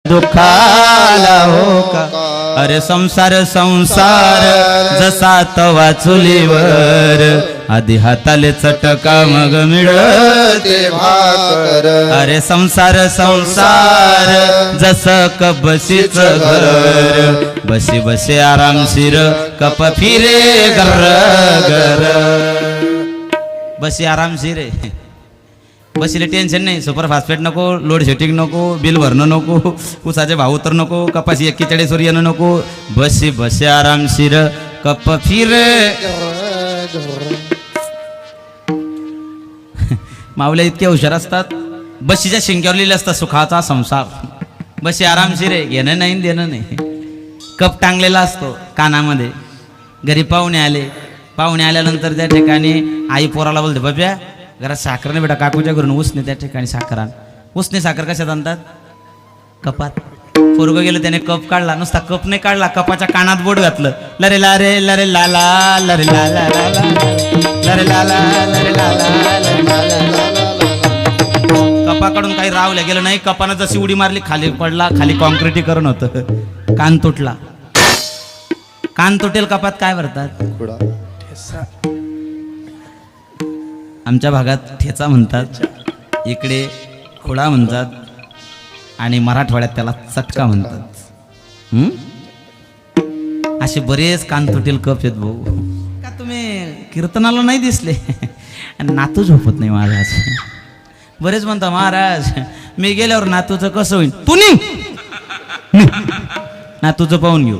दुखाला हो का अरे संसार संसार जसा तवा चुलीवर आधी हाताले चटका मग मिळते भाकर अरे संसार संसार जस कबशीच घर बसी बसे आरामशीर कप फिरे गर गर बसी आरामशीर आहे बसीले टेन्शन नाही सुपर फास्फेट नको लोड शेटिंग नको बिल भरणं नको उसाचे भाव तर नको कपाशी 41 वर येणं नको बसी बसे आरामशीर कप फिरे माऊल्या इतके हुशार असतात बशीच्या शिंक्यावर लिहिले असतात सुखाचा संसार बसी आरामशीर आहे घेणं नाही देणं नाही कप टांगलेला असतो कानामध्ये घरी पाहुणे आल्यानंतर त्या ठिकाणी आई पोराला बोलते बाप्या घरात साखर नाही बेटा काकूच्या घरून उसने त्या ठिकाणी साखर आण उसने साखर कशात आणतात कपात पोरगं गेलं त्याने कप काढला नुसता कप नाही काढला कपाच्या कानात बोट घातलं लरे लारे लरे लाला लरे लाला लरे लाला लरे लाला कपाकडून काही रावलं गेलं नाही कपानं जशी उडी मारली खाली पडला खाली कॉन्क्रिटीकरण होतं कान तुटला कान तुटेल कपात काय भरतात आमच्या भागात ठेचा म्हणतात इकडे खोडा म्हणतात आणि मराठवाड्यात त्याला चटका म्हणतात असे बरेच कान तुटेल कप आहेत भाऊ का तुम्ही कीर्तनाला नाही दिसले नातू झोपत नाही महाराज बरेच म्हणता महाराज मी गेल्यावर नातूचं कसं होईल तू नाही नातूचं पाहून घेऊ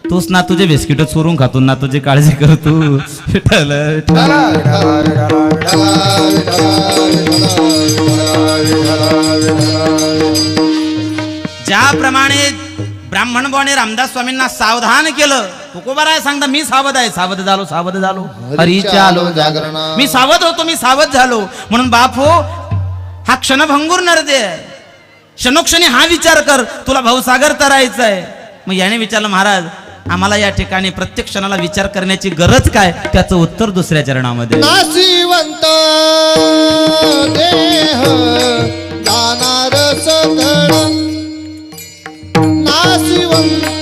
तूच ना तुझे बिस्किट चोरून खातो ना तुझी काळजी कर तू ज्याप्रमाणे ब्राह्मण बोने रामदास स्वामींना सावधान केलं तुकोबाराय सांगता मी सावध आहे सावध झालो हरीच्या आलो जागरण मी सावध होतो मी सावध झालो म्हणून बापू हा क्षणभंगूर नरदे क्षणोक्षणी हा विचार कर तुला भाऊसागर तरायचा आहे मग याने विचारलं महाराज आम्हाला या ठिकाणी प्रत्येक क्षणाला विचार करण्याची गरज काय त्याचं उत्तर दुसऱ्या चरणामध्ये नाशिवंत देह दानार सगळ नाशिवंत